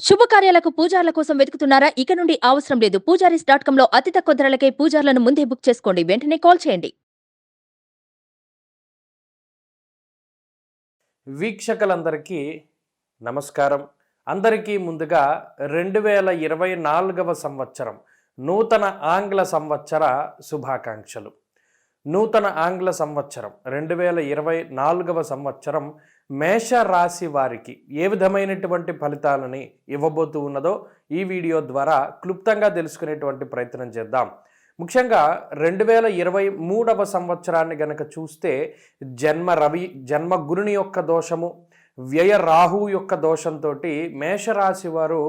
శుభకార్యాలకు పూజార్ల కోసం వెతుకుతున్నారా? ఇక నుండి అవసరం లేదు. పూజారీస్.com లో అతి తక్కువ ధరలకే పూజార్లను ముందే బుక్ చేసుకోండి. వెంటనే కాల్ చేయండి. వీక్షకులందరికీ నమస్కారం. అందరికీ ముందుగా 2024వ సంవత్సరం నూతన ఆంగ్ల సంవత్సర శుభాకాంక్షలు. నూతన ఆంగ్ల సంవత్సరం 2024వ సంవత్సరం మేష రాశి వారికి ఏ విధమైనటువంటి ఫలితాలని ఇవ్వబోతూ ఉన్నదో ఈ వీడియో ద్వారా క్లుప్తంగా తెలుసుకునేటువంటి ప్రయత్నం చేద్దాం. ముఖ్యంగా 2023వ సంవత్సరాన్ని గనక చూస్తే జన్మ గురుని యొక్క దోషము, వ్యయ రాహు యొక్క దోషంతో మేషరాశి వారు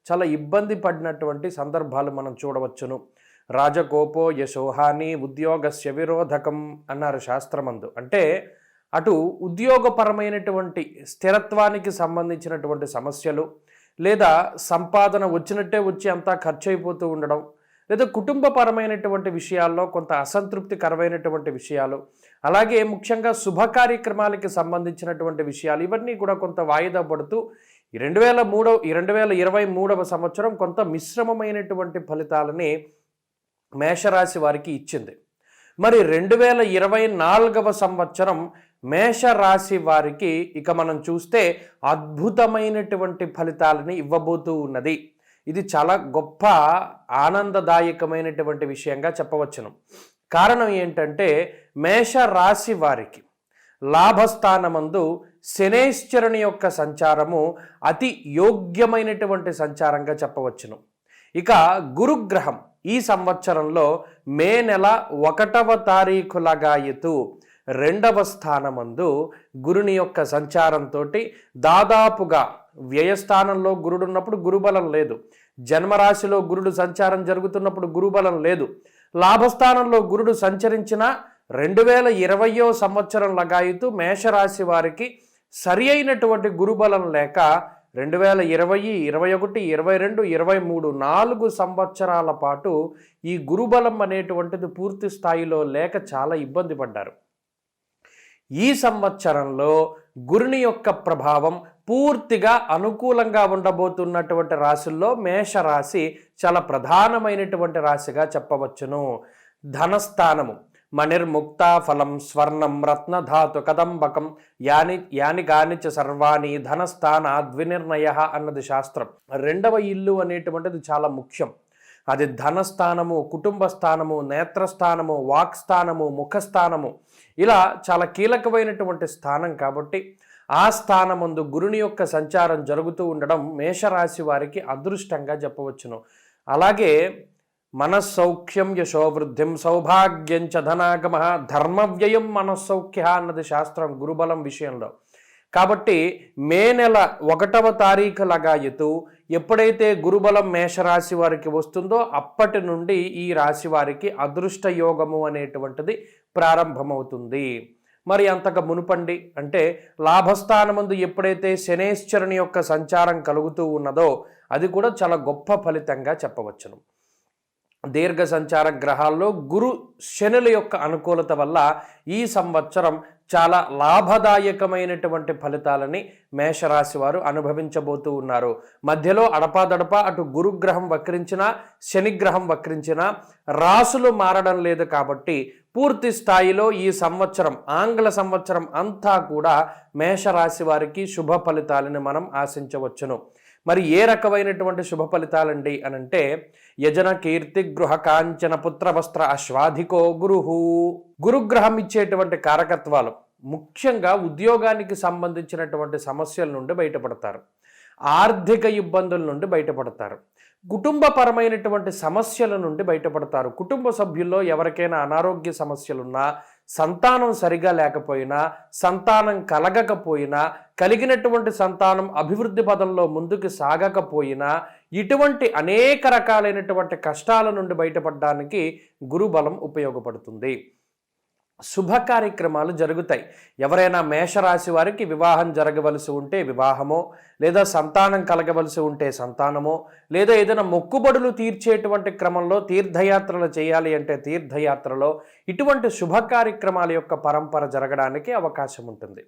చాలా ఇబ్బంది పడినటువంటి సందర్భాలు మనం చూడవచ్చును. రాజకోపో యశోహాని ఉద్యోగస్య విరోధకం అన్నారు శాస్త్రమందు. అంటే అటు ఉద్యోగపరమైనటువంటి స్థిరత్వానికి సంబంధించినటువంటి సమస్యలు, లేదా సంపాదన వచ్చినట్టే వచ్చి అంతా ఖర్చు అయిపోతూ ఉండడం, లేదా కుటుంబపరమైనటువంటి విషయాల్లో కొంత అసంతృప్తికరమైనటువంటి విషయాలు, అలాగే ముఖ్యంగా శుభ కార్యక్రమాలకి సంబంధించినటువంటి విషయాలు ఇవన్నీ కూడా కొంత వాయిదా పడుతూ 2023వ సంవత్సరం కొంత మిశ్రమమైనటువంటి ఫలితాలని మేషరాశి వారికి ఇచ్చింది. మరి 2024వ సంవత్సరం మేషరాశి వారికి ఇక మనం చూస్తే అద్భుతమైనటువంటి ఫలితాలని ఇవ్వబోతూ ఉన్నది. ఇది చాలా గొప్ప ఆనందదాయకమైనటువంటి విషయంగా చెప్పవచ్చును. కారణం ఏంటంటే మేషరాశి వారికి లాభస్థానమందు శనేశ్వరుని యొక్క సంచారము అతి యోగ్యమైనటువంటి సంచారంగా చెప్పవచ్చును. ఇక గురుగ్రహం ఈ సంవత్సరంలో మే నెల 1వ తారీఖులగాయతూ 2వ స్థానమందు గురుని యొక్క సంచారంతో దాదాపుగా వ్యయస్థానంలో గురుడు ఉన్నప్పుడు గురుబలం లేదు, జన్మరాశిలో గురుడు సంచారం జరుగుతున్నప్పుడు గురుబలం లేదు, లాభస్థానంలో గురుడు సంచరించిన 2020వ సంవత్సరం లగాయతూ మేషరాశి వారికి సరి అయినటువంటి గురుబలం లేక 2020, 21, 22, 23 4 సంవత్సరాల పాటు ఈ గురుబలం అనేటువంటిది పూర్తి స్థాయిలో లేక చాలా ఇబ్బంది పడ్డారు. ఈ సంవత్సరంలో గురుని యొక్క ప్రభావం పూర్తిగా అనుకూలంగా ఉండబోతున్నటువంటి రాశుల్లో మేషరాశి చాలా ప్రధానమైనటువంటి రాశిగా చెప్పవచ్చును. ధనస్థానము మణిర్ముక్త ఫలం స్వర్ణం రత్నధాతు కదంబకం యాని గానిచ సర్వాణి ధనస్థాన ద్వినిర్ణయ అన్నది శాస్త్రం. 2వ ఇల్లు అనేటువంటిది చాలా ముఖ్యం. అది ధనస్థానము, కుటుంబ స్థానము, నేత్రస్థానము, వాక్స్థానము, ముఖస్థానము, ఇలా చాలా కీలకమైనటువంటి స్థానం. కాబట్టి ఆ స్థానమందు గురుని యొక్క సంచారం జరుగుతూ ఉండడం మేషరాశి వారికి అదృష్టంగా చెప్పవచ్చును. అలాగే మనస్సౌఖ్యం యశోవృద్ధిం సౌభాగ్యం చ ధనాగమ ధర్మవ్యయం మనస్సౌఖ్య అన్నది శాస్త్రం గురుబలం విషయంలో. కాబట్టి మే నెల 1వ తారీఖు లగాయతూ ఎప్పుడైతే గురుబలం మేషరాశి వారికి వస్తుందో అప్పటి నుండి ఈ రాశి వారికి అదృష్ట యోగము అనేటువంటిది ప్రారంభమవుతుంది. మరి అంతగా మునుపండి అంటే లాభస్థానమందు ఎప్పుడైతే శనేశ్వరుని యొక్క సంచారం కలుగుతూ ఉన్నదో అది కూడా చాలా గొప్ప ఫలితంగా చెప్పవచ్చును. దీర్ఘ సంచార గ్రహాల్లో గురు శనుల యొక్క అనుకూలత వల్ల ఈ సంవత్సరం చాలా లాభదాయకమైనటువంటి ఫలితాలని మేషరాశి వారు అనుభవించబోతూ ఉన్నారు. మధ్యలో అడపాదడపా అటు గురుగ్రహం వక్రించినా శనిగ్రహం వక్రించినా రాసులు మారడం లేదు. కాబట్టి పూర్తి స్థాయిలో ఈ సంవత్సరం ఆంగ్ల సంవత్సరం అంతా కూడా మేషరాశి వారికి శుభ ఫలితాలని మనం ఆశించవచ్చును. మరి ఏ రకమైనటువంటి శుభ ఫలితాలండి అనంటే యజన కీర్తి గృహ కాంచన పుత్ర వస్త్ర అశ్వాధికో గురుగ్రహం ఇచ్చేటువంటి కారకత్వాలు ముఖ్యంగా ఉద్యోగానికి సంబంధించినటువంటి సమస్యల నుండి బయటపడతారు, ఆర్థిక ఇబ్బందుల నుండి బయటపడతారు, కుటుంబపరమైనటువంటి సమస్యల నుండి బయటపడతారు. కుటుంబ సభ్యుల్లో ఎవరికైనా అనారోగ్య సమస్యలున్నా, సంతానం సరిగా లేకపోయినా, సంతానం కలగకపోయినా, కలిగినటువంటి సంతానం అభివృద్ధి పదంలో ముందుకు సాగకపోయినా, ఇటువంటి అనేక రకాలైనటువంటి కష్టాల నుండి బయటపడడానికి గురుబలం ఉపయోగపడుతుంది. శుభ కార్యక్రమాలు జరుగుతాయి. ఎవరైనా మేషరాశి వారికి వివాహం జరగవలసి ఉంటే వివాహమో, లేదా సంతానం కలగవలసి ఉంటే సంతానమో, లేదా ఏదైనా మొక్కుబడులు తీర్చేటువంటి క్రమంలో తీర్థయాత్రలు చేయాలి అంటే తీర్థయాత్రలో ఇటువంటి శుభ కార్యక్రమాల యొక్క పరంపర జరగడానికి అవకాశం ఉంటుంది.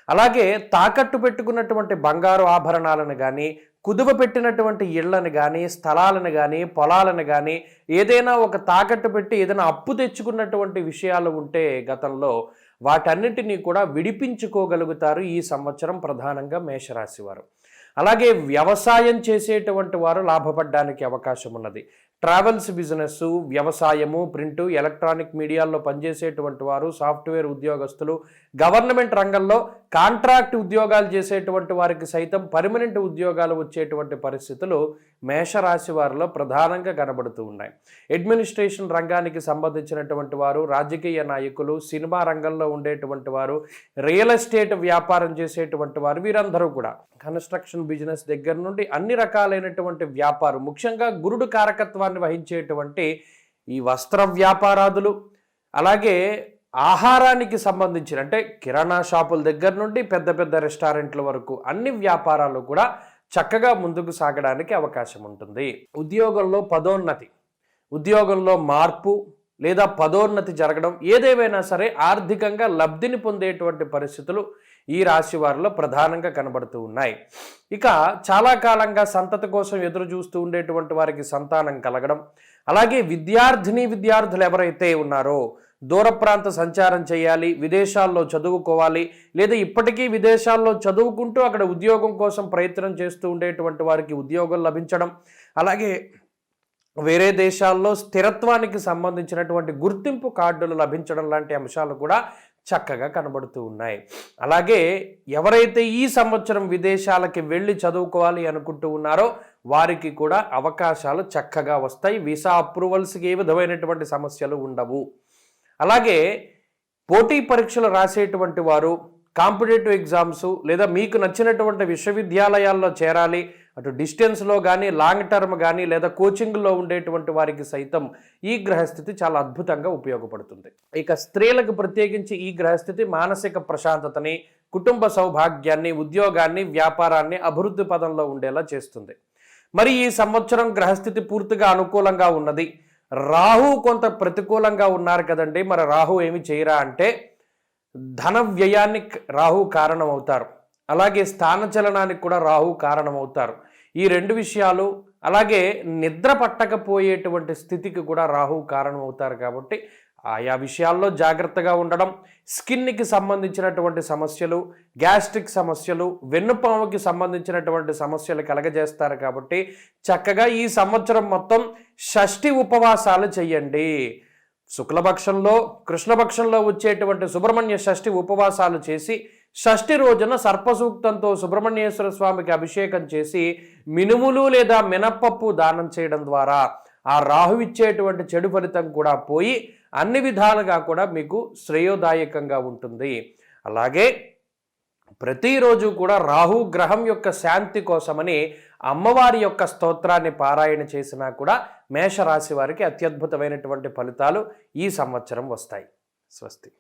అలాగే తాకట్టు పెట్టుకున్నటువంటి బంగారు ఆభరణాలను కానీ, కుదువ పెట్టినటువంటి ఇళ్లను కానీ, స్థలాలను కానీ, పొలాలను కానీ ఏదైనా ఒక తాకట్టు పెట్టి ఏదైనా అప్పు తెచ్చుకున్నటువంటి విషయాలు ఉంటే గతంలో వాటన్నిటినీ కూడా విడిపించుకోగలుగుతారు ఈ సంవత్సరం ప్రధానంగా మేషరాశి వారు. అలాగే వ్యవసాయం చేసేటువంటి వారు లాభపడడానికి అవకాశం ఉన్నది. ట్రావెల్స్ బిజినెస్, వ్యవసాయము, ప్రింటు, ఎలక్ట్రానిక్ మీడియాల్లో పనిచేసేటువంటి వారు, సాఫ్ట్వేర్ ఉద్యోగస్తులు, గవర్నమెంట్ రంగంలో కాంట్రాక్ట్ ఉద్యోగాలు చేసేటువంటి వారికి సైతం పర్మనెంట్ ఉద్యోగాలు వచ్చేటువంటి పరిస్థితులు మేషరాశి వారిలో ప్రధానంగా కనబడుతూ ఉన్నాయి. అడ్మినిస్ట్రేషన్ రంగానికి సంబంధించినటువంటి వారు, రాజకీయ నాయకులు, సినిమా రంగంలో ఉండేటువంటి వారు, రియల్ ఎస్టేట్ వ్యాపారం చేసేటువంటి వారు, వీరందరూ కూడా కన్స్ట్రక్షన్ బిజినెస్ దగ్గర నుండి అన్ని రకాలైనటువంటి వ్యాపారం, ముఖ్యంగా గురుడు కారకత్వాన్ని వహించేటువంటి ఈ వస్త్ర వ్యాపారాదులు, అలాగే ఆహారానికి సంబంధించిన అంటే కిరాణా షాపుల దగ్గర నుండి పెద్ద పెద్ద రెస్టారెంట్ల వరకు అన్ని వ్యాపారాలు కూడా చక్కగా ముందుకు సాగడానికి అవకాశం ఉంటుంది. ఉద్యోగంలో పదోన్నతి, ఉద్యోగంలో మార్పు లేదా పదోన్నతి జరగడం, ఏదేమైనా సరే ఆర్థికంగా లబ్ధిని పొందేటువంటి పరిస్థితులు ఈ రాశి వారిలో ప్రధానంగా కనబడుతూ ఉన్నాయి. ఇక చాలా కాలంగా సంతతి కోసం ఎదురు చూస్తూ ఉండేటువంటి వారికి సంతానం కలగడం, అలాగే విద్యార్థులు ఎవరైతే ఉన్నారో దూర ప్రాంత సంచారం చేయాలి, విదేశాల్లో చదువుకోవాలి, లేదా ఇప్పటికీ విదేశాల్లో చదువుకుంటూ అక్కడ ఉద్యోగం కోసం ప్రయత్నం చేస్తూ ఉండేటువంటి వారికి ఉద్యోగం లభించడం, అలాగే వేరే దేశాల్లో స్థిరత్వానికి సంబంధించినటువంటి గుర్తింపు కార్డులు లభించడం లాంటి అంశాలు కూడా చక్కగా కనబడుతూ ఉన్నాయి. అలాగే ఎవరైతే ఈ సంవత్సరం విదేశాలకి వెళ్ళి చదువుకోవాలి అనుకుంటూ ఉన్నారో వారికి కూడా అవకాశాలు చక్కగా వస్తాయి. వీసా అప్రూవల్స్కి ఏ విధమైనటువంటి సమస్యలు ఉండవు. అలాగే పోటీ పరీక్షలు రాసేటువంటి వారు, కాంపిటేటివ్ ఎగ్జామ్స్ లేదా మీకు నచ్చినటువంటి విశ్వవిద్యాలయాల్లో చేరాలి, అటు డిస్టెన్స్లో కానీ లాంగ్ టర్మ్ కానీ లేదా కోచింగ్లో ఉండేటువంటి వారికి సైతం ఈ గ్రహస్థితి చాలా అద్భుతంగా ఉపయోగపడుతుంది. ఇక స్త్రీలకు ప్రత్యేకించి ఈ గ్రహస్థితి మానసిక ప్రశాంతతని, కుటుంబ సౌభాగ్యాన్ని, ఉద్యోగాన్ని, వ్యాపారాన్ని అభివృద్ధి పదంలో ఉండేలా చేస్తుంది. మరి ఈ సంవత్సరం గ్రహస్థితి పూర్తిగా అనుకూలంగా ఉన్నది. రాహు కొంత ప్రతికూలంగా ఉన్నారు కదండి. మరి రాహు ఏమి చేయరా అంటే ధన వ్యయానికి రాహు కారణం అవుతారు, అలాగే స్థానచలనానికి కూడా రాహు కారణమవుతారు. ఈ రెండు విషయాలు, అలాగే నిద్ర పట్టకపోయేటువంటి స్థితికి కూడా రాహు కారణమవుతారు. కాబట్టి ఆయా విషయాల్లో జాగ్రత్తగా ఉండడం, స్కిన్కి సంబంధించినటువంటి సమస్యలు, గ్యాస్ట్రిక్ సమస్యలు, వెన్నుపాముకి సంబంధించినటువంటి సమస్యలు కలగజేస్తారు. కాబట్టి చక్కగా ఈ సంవత్సరం మొత్తం షష్ఠి ఉపవాసాలు చెయ్యండి. శుక్లపక్షంలో, కృష్ణపక్షంలో వచ్చేటువంటి సుబ్రహ్మణ్య షష్ఠి ఉపవాసాలు చేసి షష్ఠి రోజున సర్పసూక్తంతో సుబ్రహ్మణ్యేశ్వర స్వామికి అభిషేకం చేసి మినుములు లేదా మినప్పప్పు దానం చేయడం ద్వారా ఆ రాహు ఇచ్చేటువంటి చెడు ఫలితం కూడా పోయి అన్ని విధాలుగా కూడా మీకు శ్రేయోదాయకంగా ఉంటుంది. అలాగే ప్రతిరోజు కూడా రాహు గ్రహం యొక్క శాంతి కోసమని అమ్మవారి యొక్క స్తోత్రాన్ని పారాయణ చేసినా కూడా మేషరాశి వారికి అత్యద్భుతమైనటువంటి ఫలితాలు ఈ సంవత్సరం వస్తాయి. స్వస్తి.